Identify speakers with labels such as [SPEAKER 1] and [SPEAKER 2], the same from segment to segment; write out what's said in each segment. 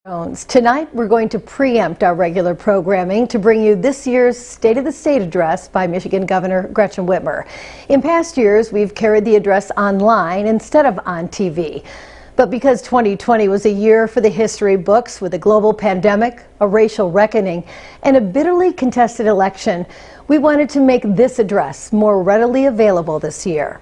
[SPEAKER 1] Tonight, we're going to preempt our regular programming to bring you this year's State of the State address by Michigan Governor Gretchen Whitmer. In past years, we've carried the address online instead of on TV. But because 2020 was a year for the history books with a global pandemic, a racial reckoning, and a bitterly contested election, we wanted to make this address more readily available this year.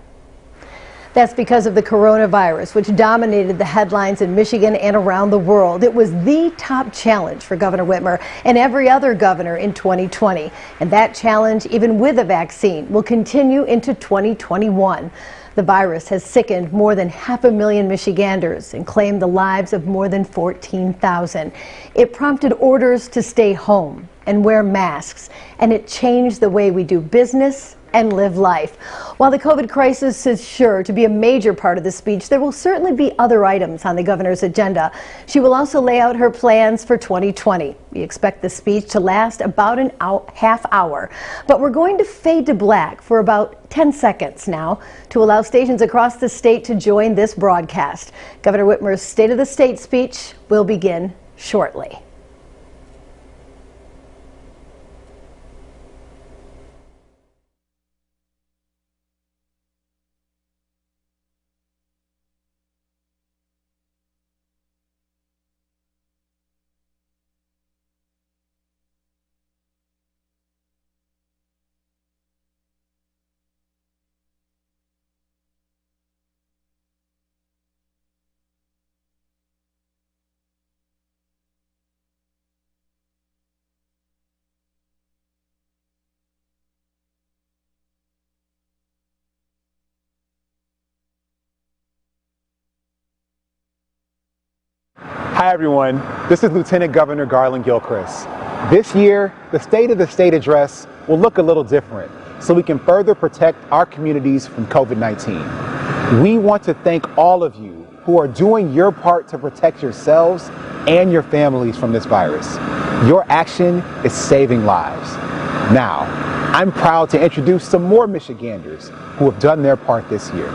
[SPEAKER 1] That's because of the coronavirus, which dominated the headlines in Michigan and around the world. It was the top challenge for Governor Whitmer and every other governor in 2020. And that challenge, even with a vaccine, will continue into 2021. The virus has sickened more than 500,000 Michiganders and claimed the lives of more than 14,000. It prompted orders to stay home and wear masks, and it changed the way we do business and live life. While the COVID crisis is sure to be a major part of the speech, there will certainly be other items on the governor's agenda. She will also lay out her plans for 2020. We expect the speech to last about an half hour, but we're going to fade to black for about 10 seconds now to allow stations across the state to join this broadcast. Governor Whitmer's State of the State speech will begin shortly.
[SPEAKER 2] Hi everyone, this is Lieutenant Governor Garland Gilchrist. This year, the State of the State address will look a little different so we can further protect our communities from COVID-19. We want to thank all of you who are doing your part to protect yourselves and your families from this virus. Your action is saving lives. Now, I'm proud to introduce some more Michiganders who have done their part this year.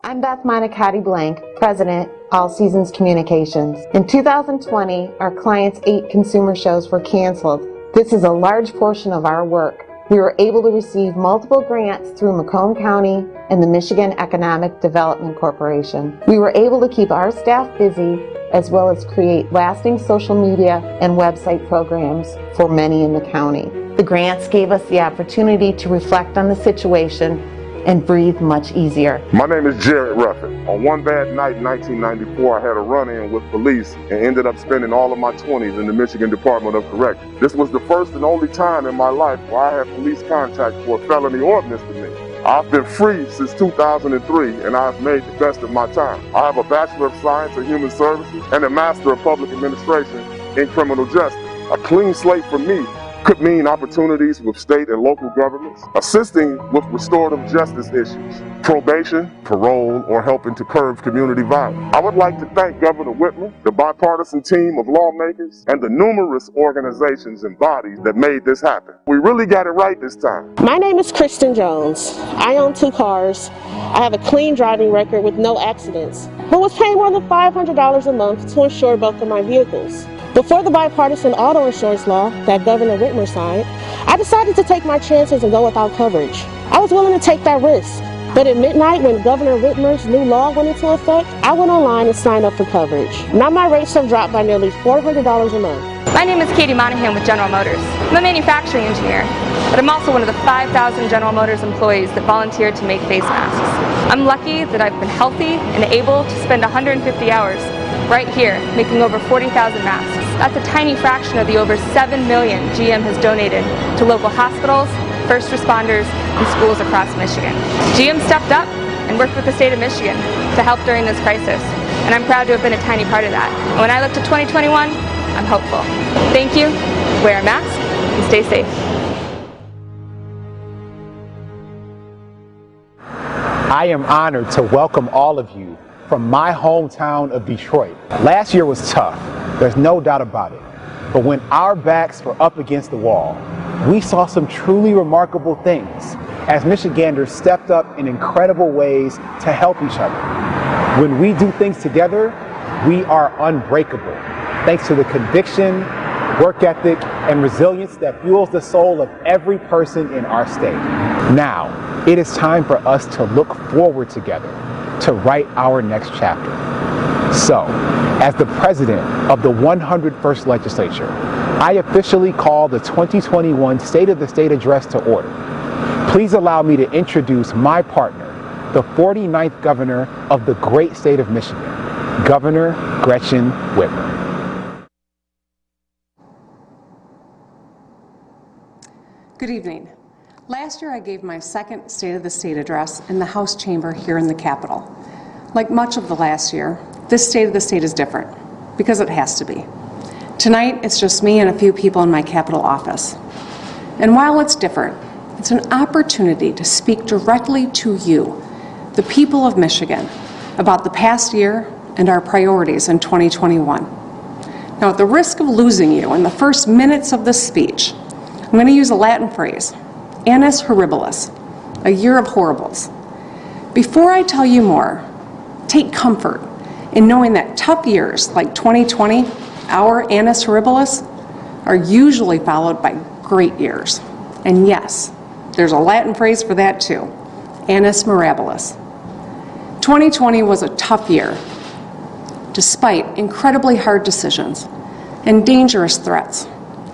[SPEAKER 3] I'm Beth Monicati Blank, President, All Seasons Communications. In 2020, our clients' 8 consumer shows were canceled. This is a large portion of our work. We were able to receive multiple grants through Macomb County and the Michigan Economic Development Corporation. We were able to keep our staff busy as well as create lasting social media and website programs for many in the county. The grants gave us the opportunity to reflect on the situation and breathe much easier.
[SPEAKER 4] My name is Jared Ruffin. On one bad night in 1994, I had a run-in with police and ended up spending all of my 20s in the Michigan Department of Corrections. This was the first and only time in my life where I had police contact for a felony or misdemeanor. I've been free since 2003 and I've made the best of my time. I have a Bachelor of Science in Human Services and a Master of Public Administration in Criminal Justice. A clean slate for me could mean opportunities with state and local governments, assisting with restorative justice issues, probation, parole, or helping to curb community violence. I would like to thank Governor Whitmer, the bipartisan team of lawmakers, and the numerous organizations and bodies that made this happen. We really got it right this time.
[SPEAKER 5] My name is Kristen Jones. I own 2 cars. I have a clean driving record with no accidents, but was paying more than $500 a month to insure both of my vehicles. Before the bipartisan auto insurance law that Governor Whitmer signed, I decided to take my chances and go without coverage. I was willing to take that risk, but at midnight when Governor Whitmer's new law went into effect, I went online and signed up for coverage. Now my rates have dropped by nearly $400 a month.
[SPEAKER 6] My name is Katie Monahan with General Motors. I'm a manufacturing engineer, but I'm also one of the 5,000 General Motors employees that volunteered to make face masks. I'm lucky that I've been healthy and able to spend 150 hours right here, making over 40,000 masks. That's a tiny fraction of the over 7 million GM has donated to local hospitals, first responders, and schools across Michigan. GM stepped up and worked with the state of Michigan to help during this crisis, and I'm proud to have been a tiny part of that. And when I look to 2021, I'm hopeful. Thank you, wear a mask, and stay safe.
[SPEAKER 2] I am honored to welcome all of you from my hometown of Detroit. Last year was tough, there's no doubt about it. But when our backs were up against the wall, we saw some truly remarkable things as Michiganders stepped up in incredible ways to help each other. When we do things together, we are unbreakable, thanks to the conviction, work ethic, and resilience that fuels the soul of every person in our state. Now, it is time for us to look forward together to write our next chapter. So, as the president of the 101st Legislature, I officially call the 2021 State of the State Address to order. Please allow me to introduce my partner, the 49th Governor of the great state of Michigan, Governor Gretchen Whitmer.
[SPEAKER 7] Good evening. Last year I gave my second State of the State address in the House chamber here in the Capitol. Like much of the last year, this State of the State is different, because it has to be. Tonight, it's just me and a few people in my Capitol office. And while it's different, it's an opportunity to speak directly to you, the people of Michigan, about the past year and our priorities in 2021. Now, at the risk of losing you in the first minutes of this speech, I'm going to use a Latin phrase, annus horribilis, a year of horribles. Before I tell you more, take comfort in knowing that tough years like 2020, our annus horribilis, are usually followed by great years. And yes, there's a Latin phrase for that too, annus mirabilis. 2020 was a tough year, despite incredibly hard decisions and dangerous threats.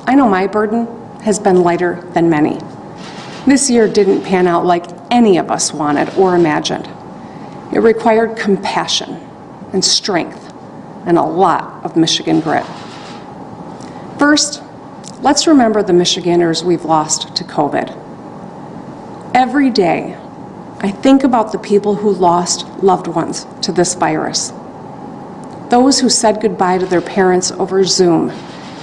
[SPEAKER 7] I know my burden has been lighter than many. This year didn't pan out like any of us wanted or imagined. It required compassion and strength and a lot of Michigan grit. First, let's remember the Michiganders we've lost to COVID. Every day, I think about the people who lost loved ones to this virus. Those who said goodbye to their parents over Zoom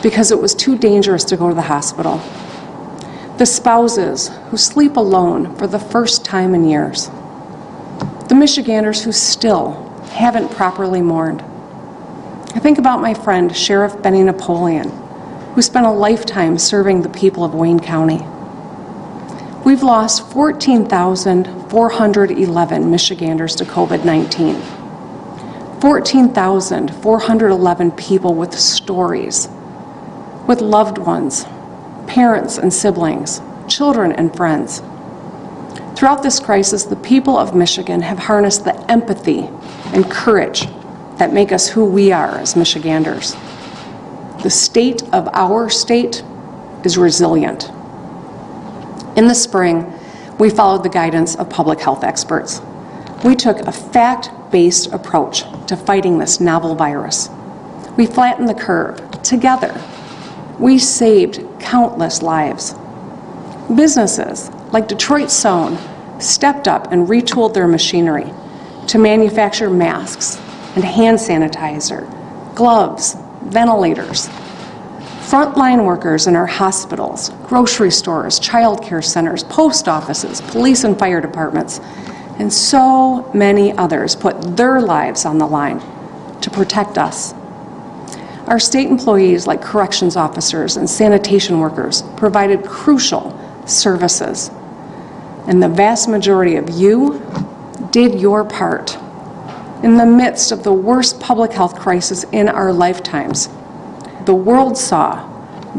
[SPEAKER 7] because it was too dangerous to go to the hospital. The spouses who sleep alone for the first time in years. The Michiganders who still haven't properly mourned. I think about my friend, Sheriff Benny Napoleon, who spent a lifetime serving the people of Wayne County. We've lost 14,411 Michiganders to COVID-19. 14,411 people with stories, with loved ones, parents and siblings, children and friends. Throughout this crisis, the people of Michigan have harnessed the empathy and courage that make us who we are as Michiganders. The state of our state is resilient. In the spring, we followed the guidance of public health experts. We took a fact-based approach to fighting this novel virus. We flattened the curve together. We saved countless lives. Businesses like Detroit Sewn stepped up and retooled their machinery to manufacture masks and hand sanitizer, gloves, ventilators. Frontline workers in our hospitals, grocery stores, child care centers, post offices, police and fire departments, and so many others put their lives on the line to protect us. Our state employees, like corrections officers and sanitation workers, provided crucial services. And the vast majority of you did your part. In the midst of the worst public health crisis in our lifetimes, the world saw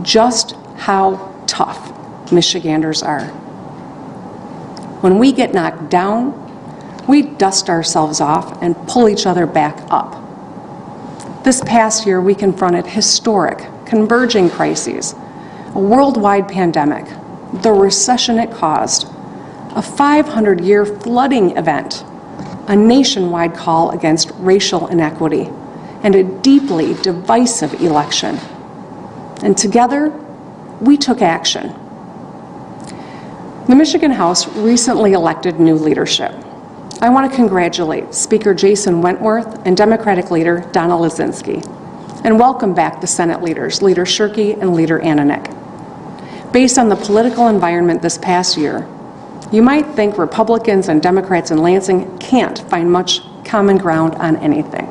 [SPEAKER 7] just how tough Michiganders are. When we get knocked down, we dust ourselves off and pull each other back up. This past year, we confronted historic, converging crises, a worldwide pandemic, the recession it caused, a 500-year flooding event, a nationwide call against racial inequity, and a deeply divisive election. And together, we took action. The Michigan House recently elected new leadership. I want to congratulate Speaker Jason Wentworth and Democratic leader Donna Lazinski, and welcome back the Senate leaders, Leader Shirkey and Leader Ananek. Based on the political environment this past year, you might think Republicans and Democrats in Lansing can't find much common ground on anything.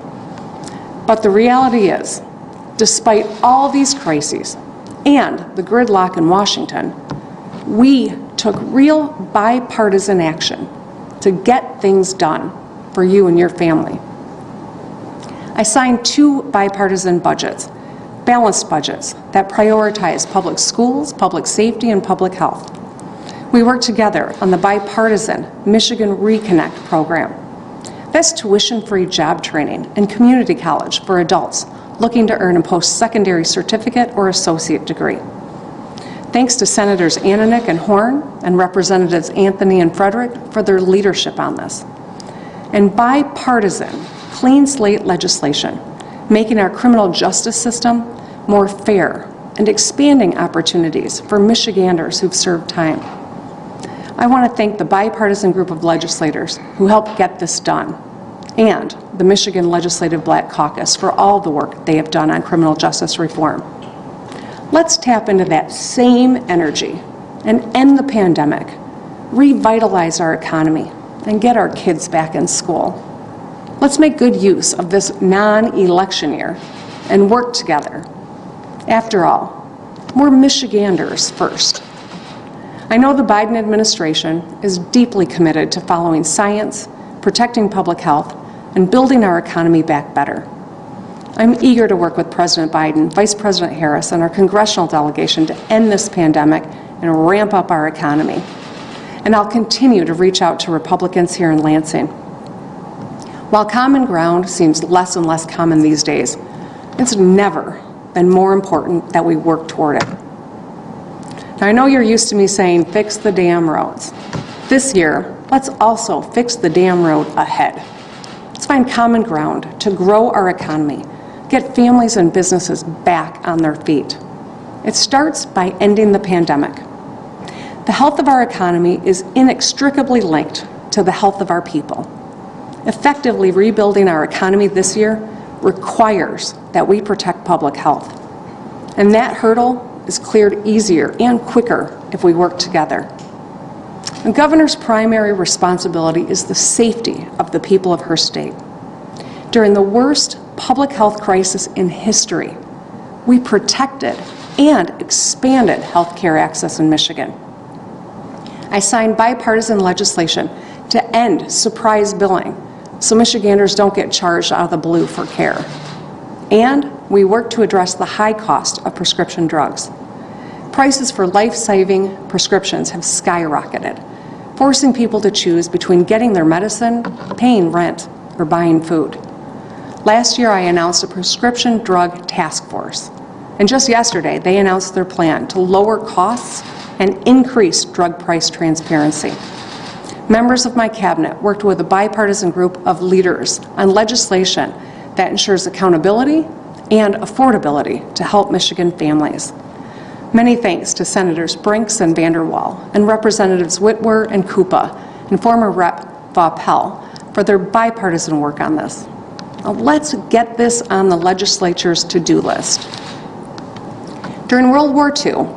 [SPEAKER 7] But the reality is, despite all these crises and the gridlock in Washington, we took real bipartisan action to get things done for you and your family. I signed 2 bipartisan budgets, balanced budgets that prioritize public schools, public safety, and public health. We worked together on the bipartisan Michigan Reconnect program. That's tuition-free job training and community college for adults looking to earn a post-secondary certificate or associate degree. Thanks to Senators Ananick and Horn and Representatives Anthony and Frederick for their leadership on this. And bipartisan, clean slate legislation, making our criminal justice system more fair and expanding opportunities for Michiganders who've served time. I want to thank the bipartisan group of legislators who helped get this done, and the Michigan Legislative Black Caucus for all the work they have done on criminal justice reform. Let's tap into that same energy and end the pandemic, revitalize our economy, and get our kids back in school. Let's make good use of this non-election year and work together. After all, we're Michiganders first. I know the Biden administration is deeply committed to following science, protecting public health, and building our economy back better. I'm eager to work with President Biden, Vice President Harris, and our congressional delegation to end this pandemic and ramp up our economy. And I'll continue to reach out to Republicans here in Lansing. While common ground seems less and less common these days, it's never been more important that we work toward it. Now, I know you're used to me saying, fix the damn roads. This year, let's also fix the damn road ahead. Let's find common ground to grow our economy, get families and businesses back on their feet. It starts by ending the pandemic. The health of our economy is inextricably linked to the health of our people. Effectively rebuilding our economy this year requires that we protect public health. And that hurdle is cleared easier and quicker if we work together. The governor's primary responsibility is the safety of the people of her state. During the worst public health crisis in history, we protected and expanded health care access in Michigan. I signed bipartisan legislation to end surprise billing so Michiganders don't get charged out of the blue for care. And we work to address the high cost of prescription drugs. Prices for life-saving prescriptions have skyrocketed, forcing people to choose between getting their medicine, paying rent, or buying food. Last year, I announced a prescription drug task force. And just yesterday, they announced their plan to lower costs and increase drug price transparency. Members of my cabinet worked with a bipartisan group of leaders on legislation that ensures accountability and affordability to help Michigan families. Many thanks to Senators Brinks and Vanderwall and Representatives Whitmer and Koopa and former Rep. Vaupel for their bipartisan work on this. Now let's get this on the legislature's to-do list. During World War II,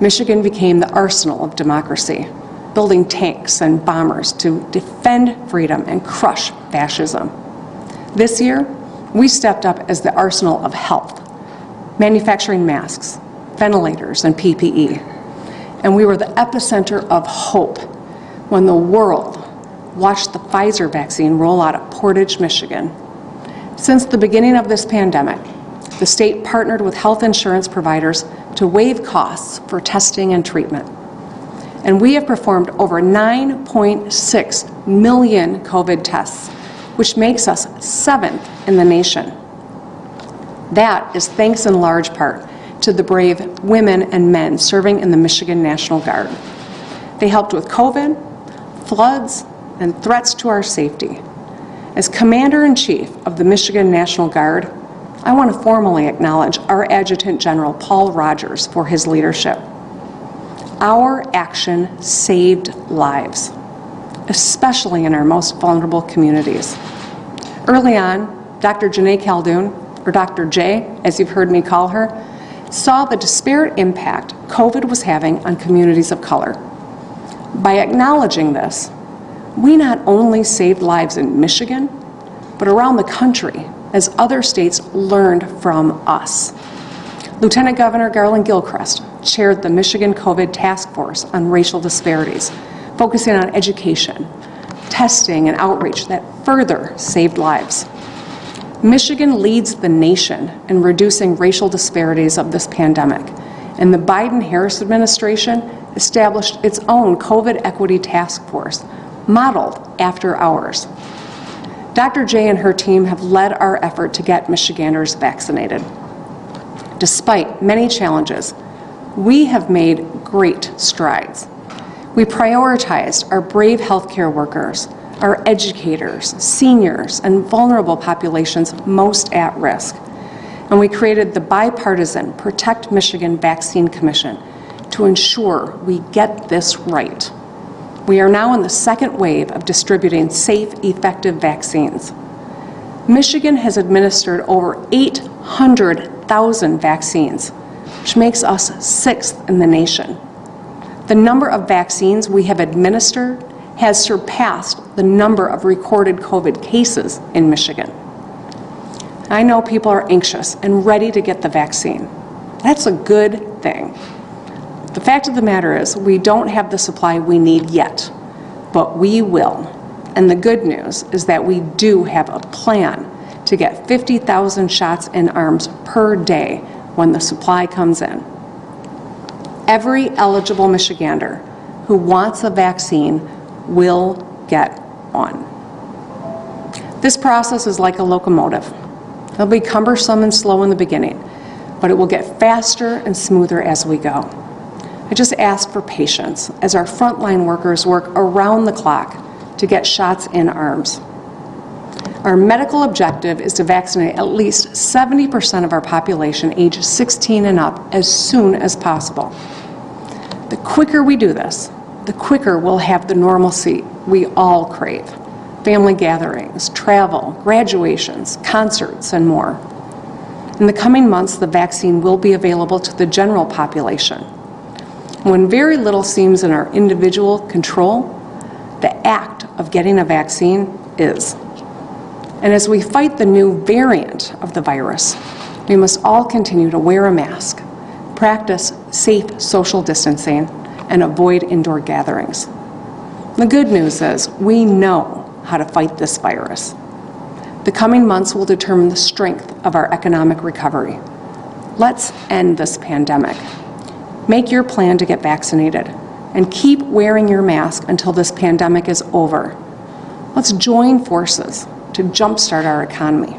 [SPEAKER 7] Michigan became the arsenal of democracy, building tanks and bombers to defend freedom and crush fascism. This year, we stepped up as the arsenal of health, manufacturing masks, ventilators, and PPE. And we were the epicenter of hope when the world watched the Pfizer vaccine roll out of Portage, Michigan. Since the beginning of this pandemic, the state partnered with health insurance providers to waive costs for testing and treatment. And we have performed over 9.6 million COVID tests, which makes us 7th in the nation. That is thanks in large part to the brave women and men serving in the Michigan National Guard. They helped with COVID, floods, and threats to our safety. As Commander-in-Chief of the Michigan National Guard, I want to formally acknowledge our Adjutant General Paul Rogers for his leadership. Our action saved lives, especially in our most vulnerable communities. Early on, Dr. Janae Caldoun, or Dr. J, as you've heard me call her, saw the disparate impact COVID was having on communities of color. By acknowledging this, we not only saved lives in Michigan, but around the country as other states learned from us. Lieutenant Governor Garland Gilchrist chaired the Michigan COVID Task Force on racial disparities, focusing on education, testing, and outreach that further saved lives. Michigan leads the nation in reducing racial disparities of this pandemic, and the Biden-Harris administration established its own COVID equity task force, modeled after ours. Dr. J and her team have led our effort to get Michiganders vaccinated. Despite many challenges, we have made great strides. We prioritized our brave healthcare workers, our educators, seniors, and vulnerable populations most at risk. And we created the bipartisan Protect Michigan Vaccine Commission to ensure we get this right. We are now in the second wave of distributing safe, effective vaccines. Michigan has administered over 800,000 vaccines, which makes us 6th in the nation. The number of vaccines we have administered has surpassed the number of recorded COVID cases in Michigan. I know people are anxious and ready to get the vaccine. That's a good thing. The fact of the matter is we don't have the supply we need yet, but we will. And the good news is that we do have a plan to get 50,000 shots in arms per day when the supply comes in. Every eligible Michigander who wants a vaccine will get one. This process is like a locomotive. It'll be cumbersome and slow in the beginning, but it will get faster and smoother as we go. I just ask for patience as our frontline workers work around the clock to get shots in arms. Our medical objective is to vaccinate at least 70% of our population aged 16 and up as soon as possible. The quicker we do this, the quicker we'll have the normalcy we all crave. Family gatherings, travel, graduations, concerts, and more. In the coming months, the vaccine will be available to the general population. When very little seems in our individual control, the act of getting a vaccine is. And as we fight the new variant of the virus, we must all continue to wear a mask, practice safe social distancing, and avoid indoor gatherings. The good news is we know how to fight this virus. The coming months will determine the strength of our economic recovery. Let's end this pandemic. Make your plan to get vaccinated and keep wearing your mask until this pandemic is over. Let's join forces to jumpstart our economy.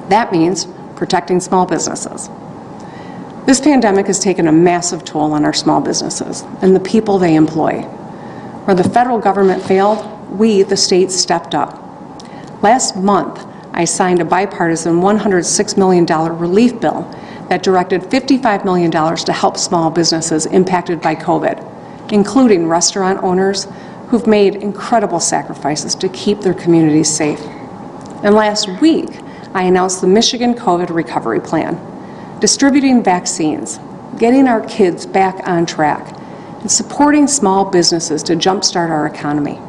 [SPEAKER 7] That means protecting small businesses. This pandemic has taken a massive toll on our small businesses and the people they employ. Where the federal government failed, we, the states, stepped up. Last month, I signed a bipartisan $106 million relief bill that directed $55 million to help small businesses impacted by COVID, including restaurant owners who've made incredible sacrifices to keep their communities safe. And last week, I announced the Michigan COVID Recovery Plan, distributing vaccines, getting our kids back on track, and supporting small businesses to jumpstart our economy.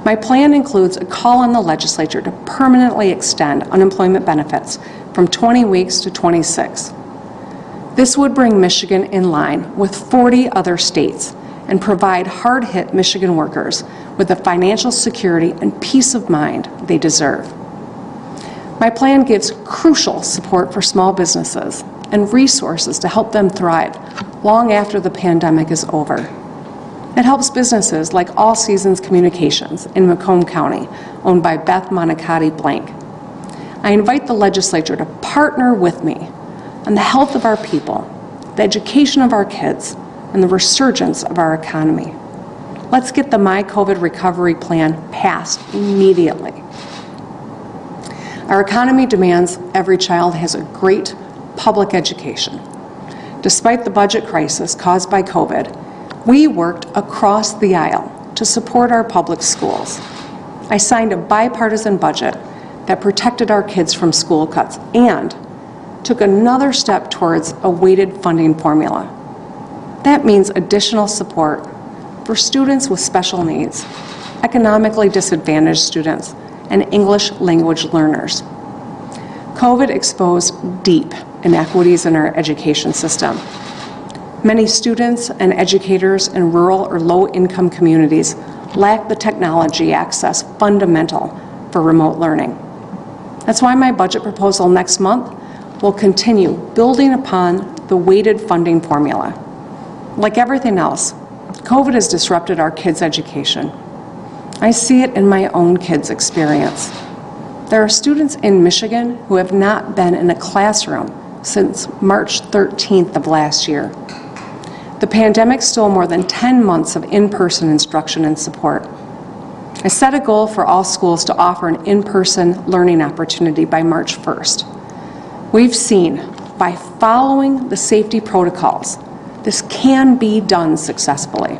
[SPEAKER 7] My plan includes a call on the legislature to permanently extend unemployment benefits from 20 weeks to 26. This would bring Michigan in line with 40 other states and provide hard-hit Michigan workers with the financial security and peace of mind they deserve. My plan gives crucial support for small businesses and resources to help them thrive long after the pandemic is over. It helps businesses like All Seasons Communications in Macomb County, owned by Beth Monicati Blank. I invite the legislature to partner with me on the health of our people, the education of our kids, and the resurgence of our economy. Let's get the My COVID Recovery Plan passed immediately. Our economy demands every child has a great public education. Despite the budget crisis caused by COVID, we worked across the aisle to support our public schools. I signed a bipartisan budget that protected our kids from school cuts and took another step towards a weighted funding formula. That means additional support for students with special needs, economically disadvantaged students, and English language learners. COVID exposed deep inequities in our education system. Many students and educators in rural or low-income communities lack the technology access fundamental for remote learning. That's why my budget proposal next month will continue building upon the weighted funding formula. Like everything else, COVID has disrupted our kids' education. I see it in my own kids' experience. There are students in Michigan who have not been in a classroom since March 13th of last year. The pandemic stole more than 10 months of in-person instruction and support. I set a goal for all schools to offer an in-person learning opportunity by March 1st. We've seen, by following the safety protocols, this can be done successfully.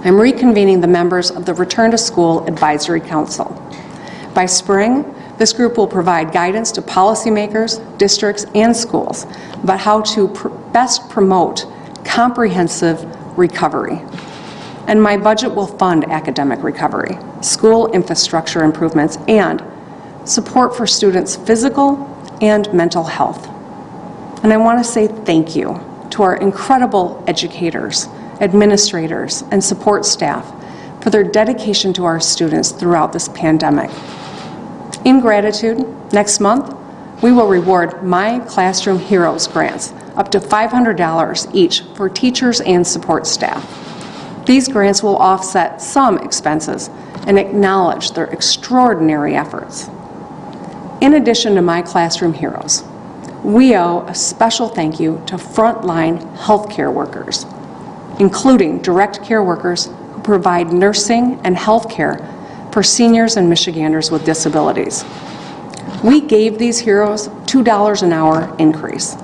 [SPEAKER 7] I'm reconvening the members of the Return to School Advisory Council. By spring, this group will provide guidance to policymakers, districts, and schools about how to best promote comprehensive recovery. And my budget will fund academic recovery, school infrastructure improvements, and support for students' physical and mental health. And I want to say thank you to our incredible educators, administrators, and support staff for their dedication to our students throughout this pandemic. In gratitude, next month, we will reward My Classroom Heroes grants up to $500 each for teachers and support staff. These grants will offset some expenses and acknowledge their extraordinary efforts. In addition to My Classroom Heroes, we owe a special thank you to frontline healthcare workers, including direct care workers who provide nursing and health care for seniors and Michiganders with disabilities. We gave these heroes $2 an hour increase.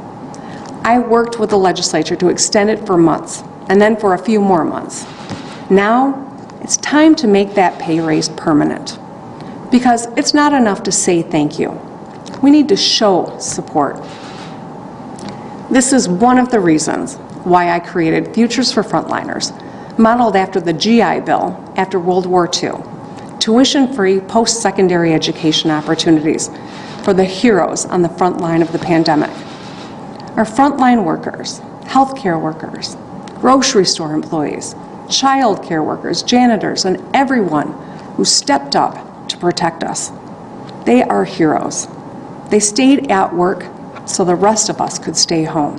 [SPEAKER 7] I worked with the legislature to extend it for months, and then for a few more months. Now, it's time to make that pay raise permanent, because it's not enough to say thank you. We need to show support. This is one of the reasons why I created Futures for Frontliners, modeled after the GI Bill after World War II, tuition-free post-secondary education opportunities for the heroes on the front line of the pandemic. Our frontline workers, healthcare workers, grocery store employees, child care workers, janitors, and everyone who stepped up to protect us. They are heroes. They stayed at work so the rest of us could stay home.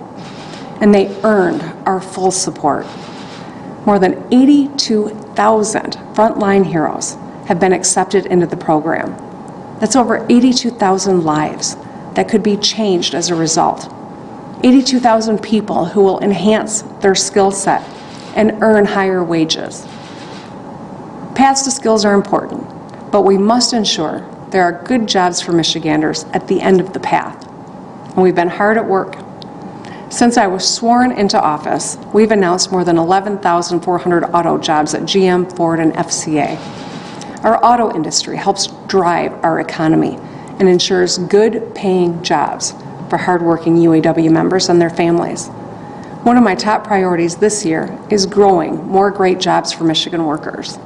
[SPEAKER 7] And they earned our full support. More than 82,000 frontline heroes have been accepted into the program. That's over 82,000 lives that could be changed as a result. 82,000 people who will enhance their skill set and earn higher wages. Paths to skills are important, but we must ensure there are good jobs for Michiganders at the end of the path. And we've been hard at work. Since I was sworn into office, we've announced more than 11,400 auto jobs at GM, Ford, and FCA. Our auto industry helps drive our economy and ensures good paying jobs for hardworking UAW members and their families. One of my top priorities this year is growing more great jobs for Michigan workers.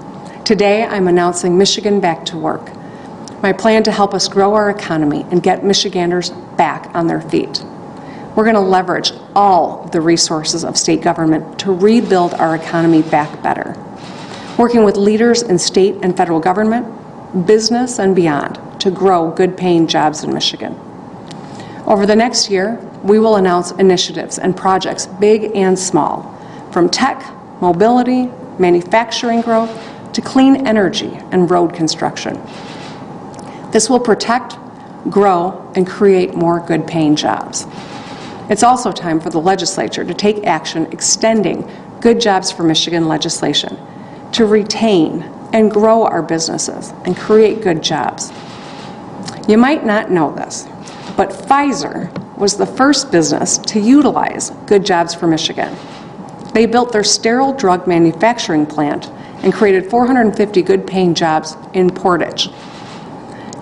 [SPEAKER 7] Today, I'm announcing Michigan Back to Work, my plan to help us grow our economy and get Michiganders back on their feet. We're going to leverage all the resources of state government to rebuild our economy back better, working with leaders in state and federal government, business, and beyond to grow good-paying jobs in Michigan. Over the next year, we will announce initiatives and projects big and small, from tech, mobility, manufacturing growth, to clean energy and road construction. This will protect, grow, and create more good-paying jobs. It's also time for the legislature to take action extending Good Jobs for Michigan legislation to retain and grow our businesses and create good jobs. You might not know this, but Pfizer was the first business to utilize Good Jobs for Michigan. They built their sterile drug manufacturing plant and created 450 good-paying jobs in Portage.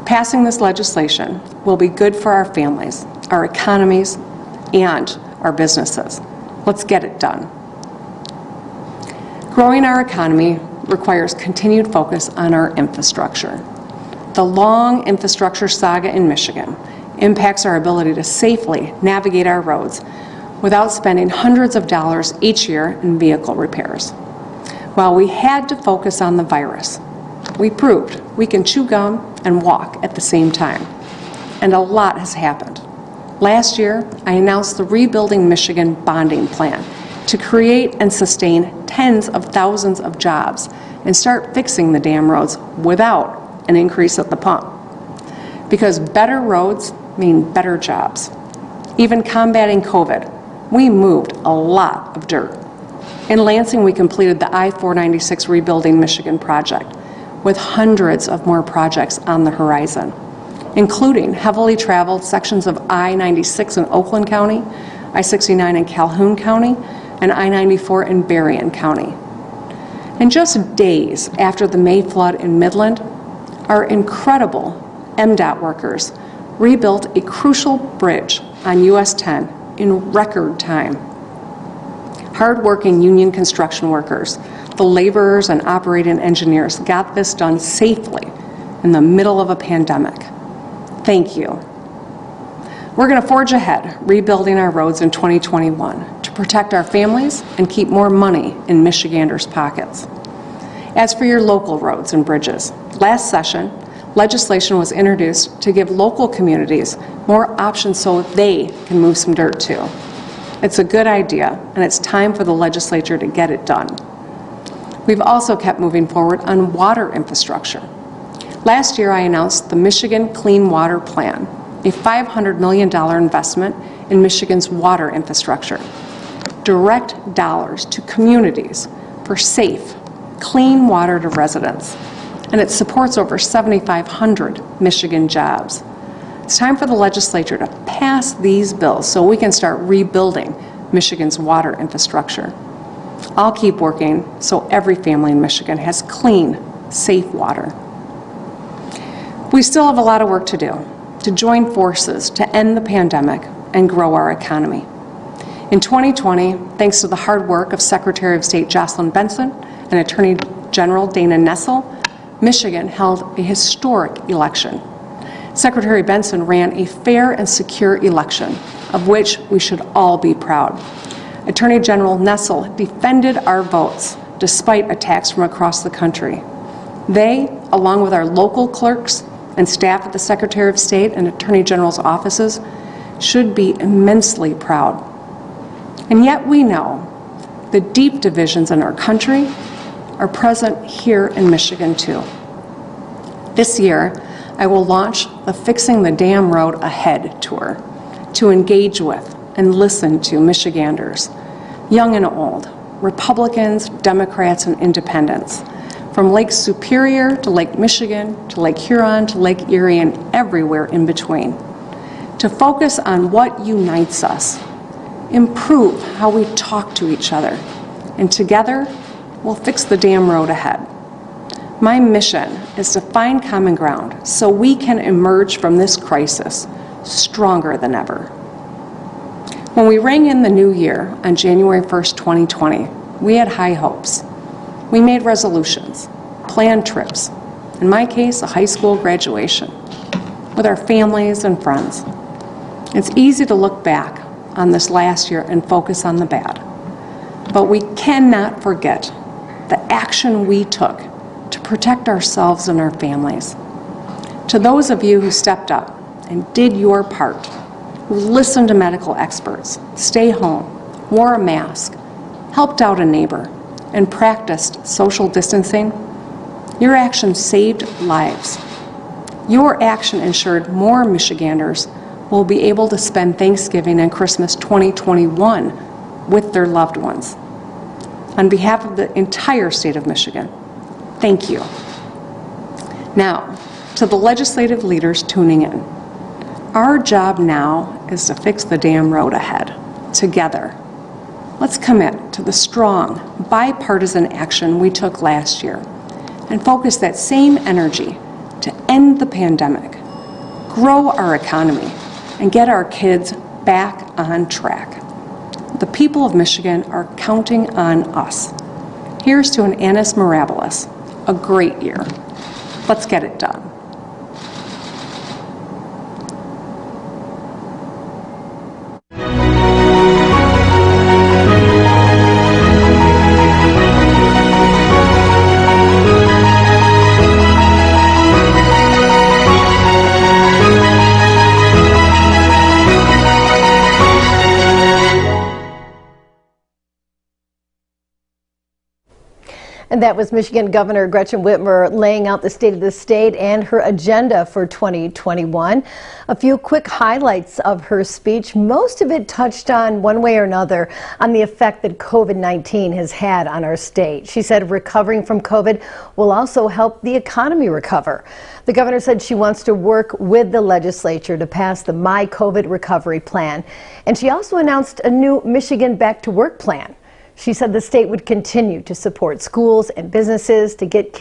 [SPEAKER 7] Passing this legislation will be good for our families, our economies, and our businesses. Let's get it done. Growing our economy requires continued focus on our infrastructure. The long infrastructure saga in Michigan impacts our ability to safely navigate our roads without spending hundreds of dollars each year in vehicle repairs. While we had to focus on the virus, we proved we can chew gum and walk at the same time. and a lot has happened. Last year, I announced the Rebuilding Michigan bonding plan to create and sustain tens of thousands of jobs and start fixing the damn roads without an increase at the pump. Because better roads mean better jobs. Even combating COVID, we moved a lot of dirt. In Lansing, we completed the I-496 Rebuilding Michigan project, with hundreds of more projects on the horizon, including heavily traveled sections of I-96 in Oakland County, I-69 in Calhoun County, and I-94 in Berrien County. And just days after the May flood in Midland, our incredible MDOT workers rebuilt a crucial bridge on US 10 in record time. Hard-working union construction workers, the laborers and operating engineers got this done safely in the middle of a pandemic. Thank you. We're going to forge ahead, rebuilding our roads in 2021 to protect our families and keep more money in Michiganders' pockets. As for your local roads and bridges, last session, legislation was introduced to give local communities more options so they can move some dirt too. It's a good idea, and it's time for the legislature to get it done. We've also kept moving forward on water infrastructure. Last year, I announced the Michigan Clean Water Plan, a $500 million investment in Michigan's water infrastructure. Direct dollars to communities for safe, clean water to residents. And it supports over 7,500 Michigan jobs. It's time for the legislature to pass these bills so we can start rebuilding Michigan's water infrastructure. I'll keep working so every family in Michigan has clean, safe water. We still have a lot of work to do to join forces to end the pandemic and grow our economy. In 2020, thanks to the hard work of Secretary of State Jocelyn Benson and Attorney General Dana Nessel, Michigan held a historic election. Secretary Benson ran a fair and secure election, of which we should all be proud. Attorney General Nessel defended our votes despite attacks from across the country. They, along with our local clerks and staff at the Secretary of State and Attorney General's offices, should be immensely proud. And yet we know the deep divisions in our country are present here in Michigan too. This year, I will launch the Fixing the Damn Road Ahead tour to engage with and listen to Michiganders, young and old, Republicans, Democrats, and independents, from Lake Superior to Lake Michigan to Lake Huron to Lake Erie and everywhere in between, to focus on what unites us, improve how we talk to each other, and together we'll fix the damn road ahead. My mission is to find common ground so we can emerge from this crisis stronger than ever. When we rang in the new year on January 1st, 2020, we had high hopes. We made resolutions, planned trips, in my case, a high school graduation, with our families and friends. It's easy to look back on this last year and focus on the bad, but we cannot forget the action we took to protect ourselves and our families. To those of you who stepped up and did your part, who listened to medical experts, stayed home, wore a mask, helped out a neighbor, and practiced social distancing, your action saved lives. Your action ensured more Michiganders will be able to spend Thanksgiving and Christmas 2021 with their loved ones. On behalf of the entire state of Michigan, thank you. Now, to the legislative leaders tuning in, our job now is to fix the damn road ahead, together. Let's commit to the strong, bipartisan action we took last year and focus that same energy to end the pandemic, grow our economy, and get our kids back on track. The people of Michigan are counting on us. Here's to an Annus Mirabilis, a great year. Let's get it done.
[SPEAKER 1] And that was Michigan Governor Gretchen Whitmer laying out the state of the state and her agenda for 2021. A few quick highlights of her speech. Most of it touched on, one way or another, on the effect that COVID-19 has had on our state. She said recovering from COVID will also help the economy recover. The governor said she wants to work with the legislature to pass the My COVID Recovery Plan. And she also announced a new Michigan Back to Work plan. She said the state would continue to support schools and businesses to get